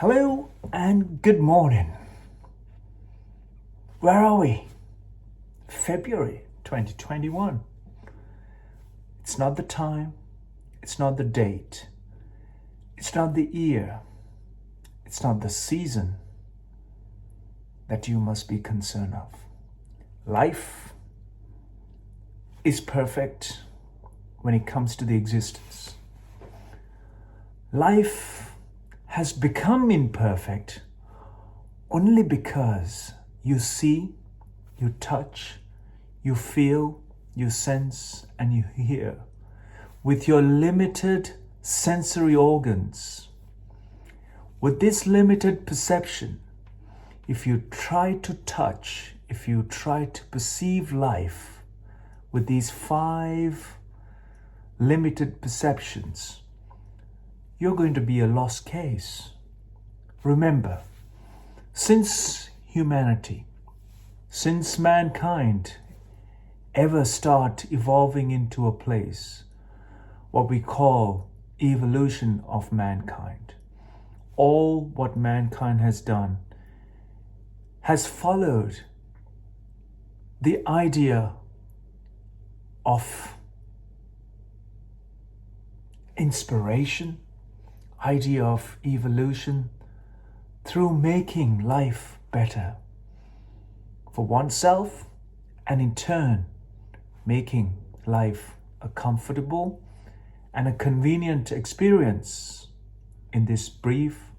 Hello and good morning. Where are we? February 2021. It's not the time, it's not the date, it's not the year, it's not the season that you must be concerned of. Life is perfect when it comes to the existence. Life has become imperfect only because you see, you touch, you feel, you sense, and you hear with your limited sensory organs. With this limited perception, if you try to touch, if you try to perceive life with these 5 limited perceptions, you're going to be a lost case. Remember, since humanity, since mankind ever start evolving into a place, what we call evolution of mankind, all what mankind has done has followed the idea of inspiration, idea of evolution through making life better for oneself and in turn making life a comfortable and a convenient experience in this brief,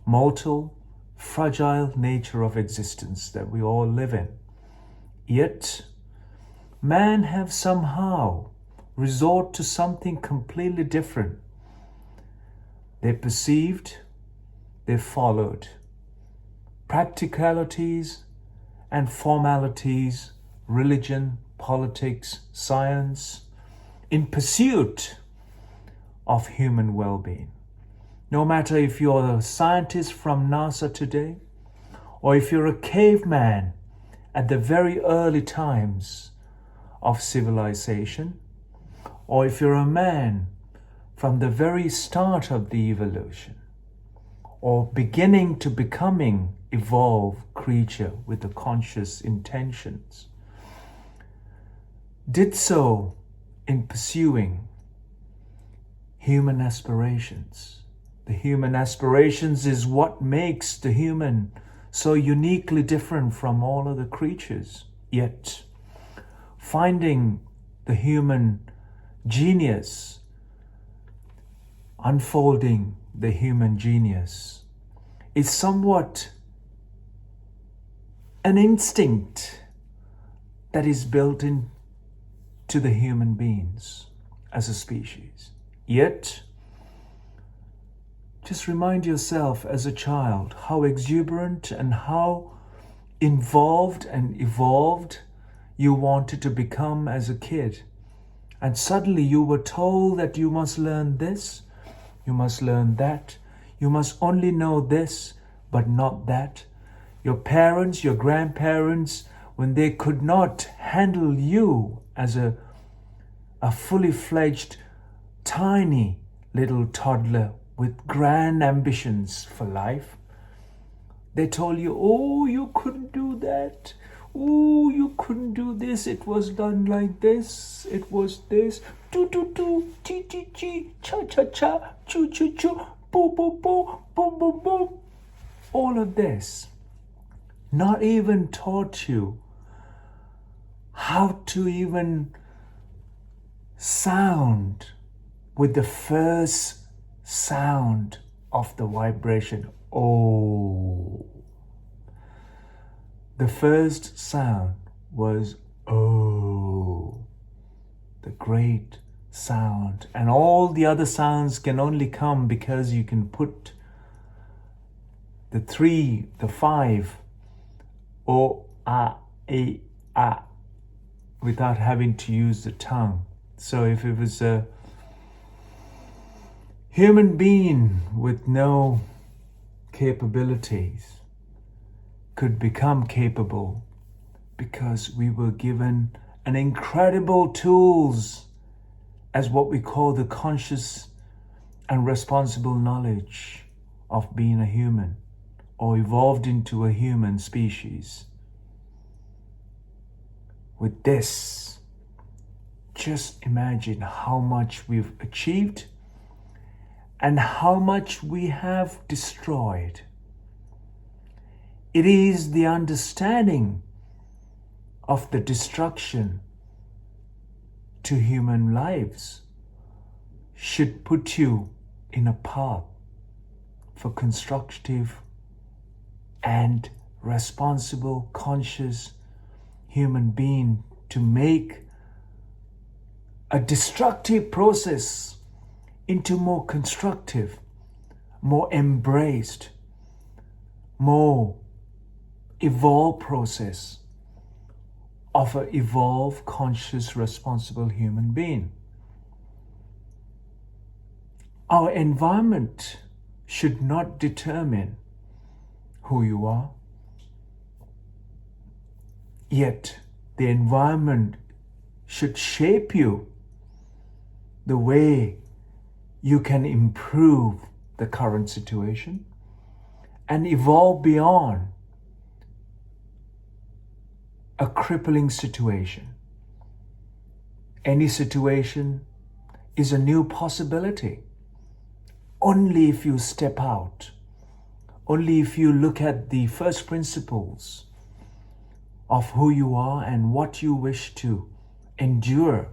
mortal, fragile nature of existence that we all live in. Yet, man have somehow resort to something completely different. They perceived, they followed practicalities and formalities, religion, politics, science, in pursuit of human well-being. No matter if you're a scientist from NASA today, or if you're a caveman at the very early times of civilization, or if you're a man from the very start of the evolution, or beginning to becoming evolved creature with the conscious intentions, did so in pursuing human aspirations. The human aspirations is what makes the human so uniquely different from all other creatures. Yet, finding the human genius, unfolding the human genius, is somewhat an instinct that is built into the human beings as a species. Yet, just remind yourself as a child how exuberant and how involved and evolved you wanted to become as a kid. And suddenly you were told that you must learn this, you must learn that, you must only know this, but not that. Your parents, your grandparents, when they could not handle you as a fully fledged, tiny little toddler with grand ambitions for life, they told you, oh, you couldn't do that. Oh, you couldn't do this. It was done like this. It was this. Do do do. Chi chi chi. Cha cha cha. Choo choo choo. Boo boo boo. Boom boom boom. All of this not even taught you how to even sound with the first sound of the vibration. Oh. The first sound was oh, the great sound. And all the other sounds can only come because you can put the 3, the 5, o, a, e, a, without having to use the tongue. So if it was a human being with no capabilities, could become capable because we were given an incredible tools as what we call the conscious and responsible knowledge of being a human or evolved into a human species. With this, just imagine how much we've achieved and how much we have destroyed. It is the understanding of the destruction to human lives should put you in a path for constructive and responsible, conscious human being to make a destructive process into more constructive, more embraced, more evolved process of an evolved, conscious, responsible human being. Our environment should not determine who you are, yet the environment should shape you the way you can improve the current situation and evolve beyond a crippling situation. Any situation is a new possibility. Only if you step out, only if you look at the first principles of who you are and what you wish to endure.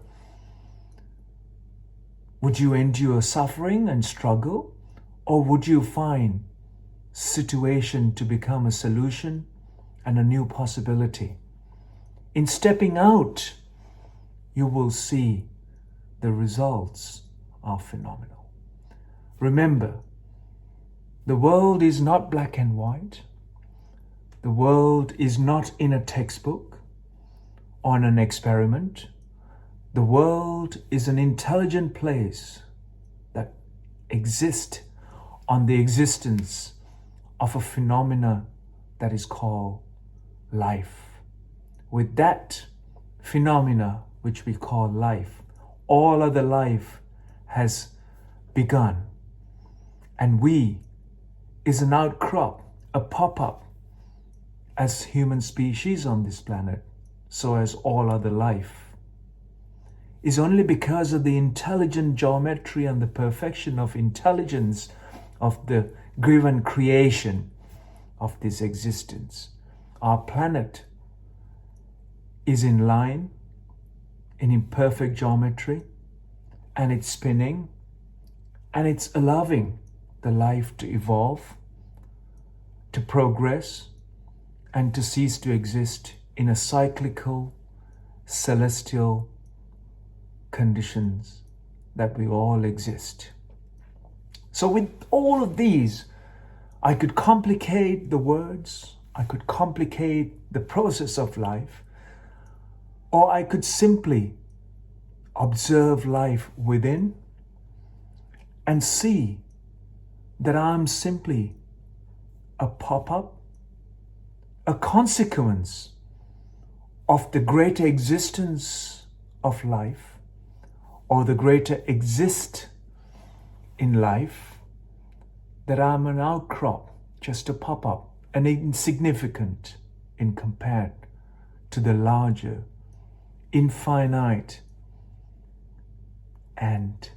Would you endure suffering and struggle, or would you find situation to become a solution and a new possibility? In stepping out, you will see the results are phenomenal. Remember, the world is not black and white. The world is not in a textbook or in an experiment. The world is an intelligent place that exists on the existence of a phenomena that is called life. With that phenomena which we call life, all other life has begun. And we is an outcrop, a pop-up as human species on this planet, so as all other life. Is only because of the intelligent geometry and the perfection of intelligence of the given creation of this existence. Our planet is in line, in perfect geometry, and it's spinning, and it's allowing the life to evolve, to progress, and to cease to exist in a cyclical, celestial conditions that we all exist. So with all of these, I could complicate the words, I could complicate the process of life, or I could simply observe life within and see that I'm simply a pop-up, a consequence of the greater existence of life, or the greater exist in life, that I'm an outcrop, just a pop-up, an insignificant in compared to the larger, infinite, and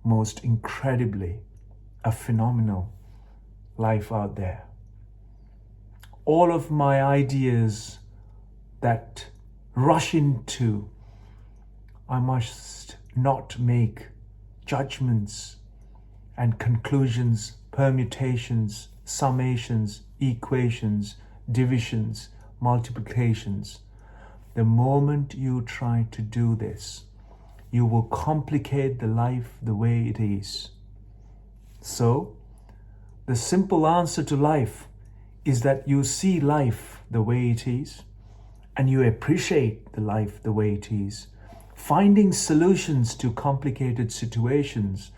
most incredibly a phenomenal life out there. All of my ideas that rush into, I must not make judgments and conclusions, permutations, summations, equations, divisions, multiplications. The moment you try to do this, you will complicate the life the way it is. So, the simple answer to life is that you see life the way it is, and you appreciate the life the way it is. Finding solutions to complicated situations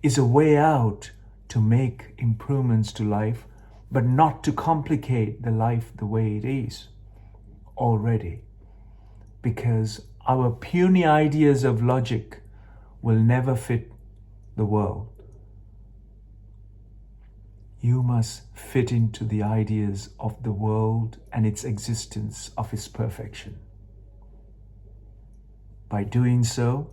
is a way out to make improvements to life, but not to complicate the life the way it is already. Because our puny ideas of logic will never fit the world. you must fit into the ideas of the world and its existence of its perfection. By doing so,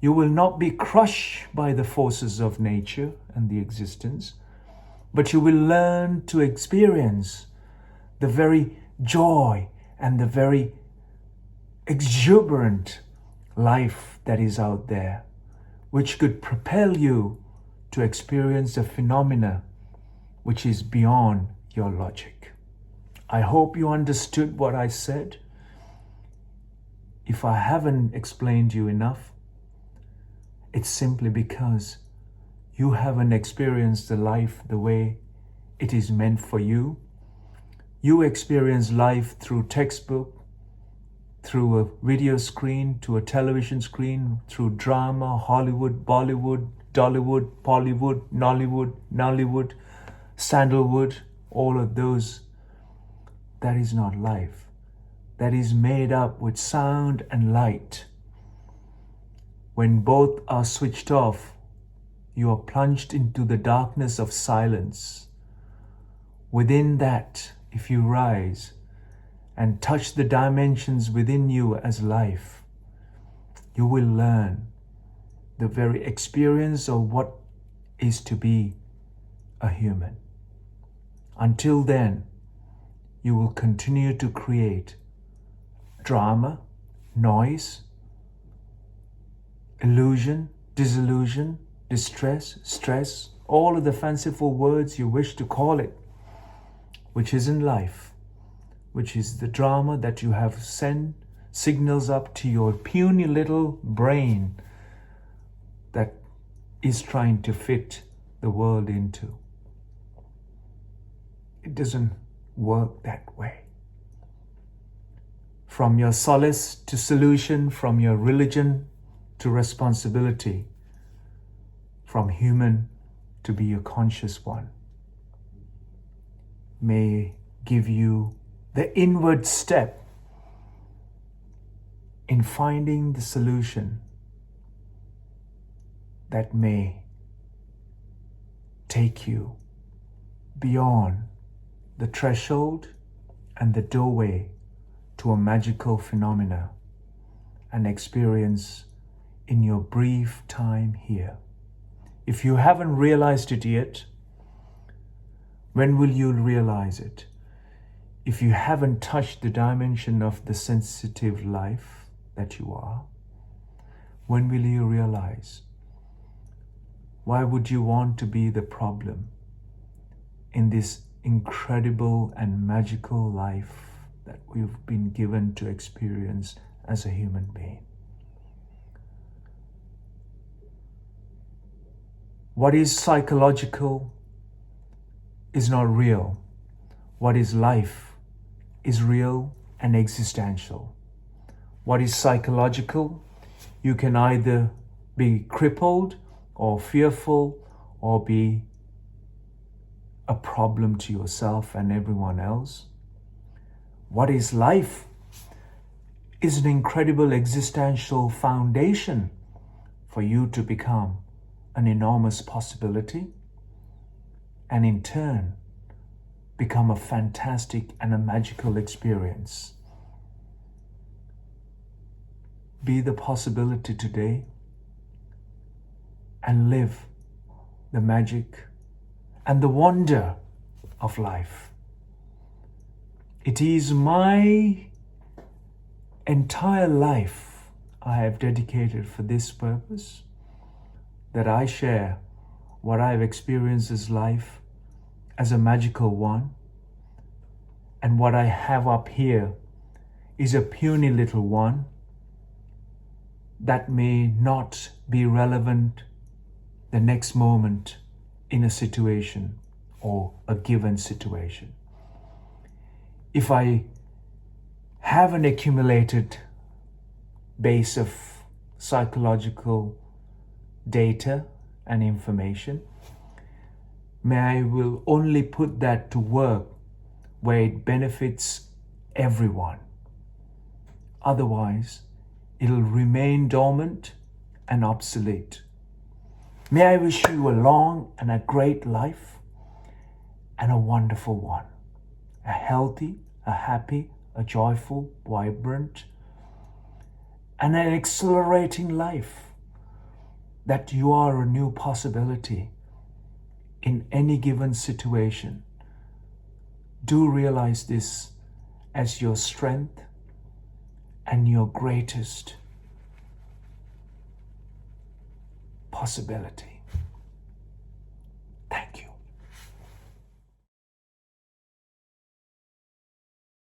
you will not be crushed by the forces of nature and the existence, but you will learn to experience the very joy and the very exuberant life that is out there, which could propel you to experience a phenomena which is beyond your logic. I hope you understood what I said. If I haven't explained you enough, it's simply because you haven't experienced the life the way it is meant for you. You experience life through textbook, through a video screen, to a television screen, through drama, Hollywood, Bollywood, Dollywood, Bollywood, Nollywood, Sandalwood, all of those. That is not life. That is made up with sound and light. When both are switched off, you are plunged into the darkness of silence. Within that, if you rise and touch the dimensions within you as life, you will learn the very experience of what is to be a human. Until then, you will continue to create drama, noise, illusion, disillusion, distress, stress, all of the fanciful words you wish to call it, which isn't life, which is the drama that you have sent signals up to your puny little brain that is trying to fit the world into. It doesn't work that way. From your solace to solution, from your religion to responsibility, from human to be a conscious one, may give you the inward step in finding the solution that may take you beyond the threshold and the doorway to a magical phenomena and experience in your brief time here. If you haven't realized it yet, when will you realize it? If you haven't touched the dimension of the sensitive life that you are, when will you realize? Why would you want to be the problem in this incredible and magical life that we've been given to experience as a human being? What is psychological is not real. What is life is real and existential. What is psychological, you can either be crippled or fearful or be a problem to yourself and everyone else. What is life is an incredible existential foundation for you to become an enormous possibility and in turn become a fantastic and a magical experience. Be the possibility today and live the magic and the wonder of life. It is my entire life I have dedicated for this purpose, that I share what I've experienced as life as a magical one, and what I have up here is a puny little one that may not be relevant the next moment in a situation or a given situation. If I have an accumulated base of psychological data and information, I will only put that to work where it benefits everyone. Otherwise, it'll remain dormant and obsolete. May I wish you a long and a great life. and a wonderful one. A healthy, a happy, a joyful, vibrant, and an exhilarating life. That you are a new possibility in any given situation. Do realize this as your strength and your greatest possibility.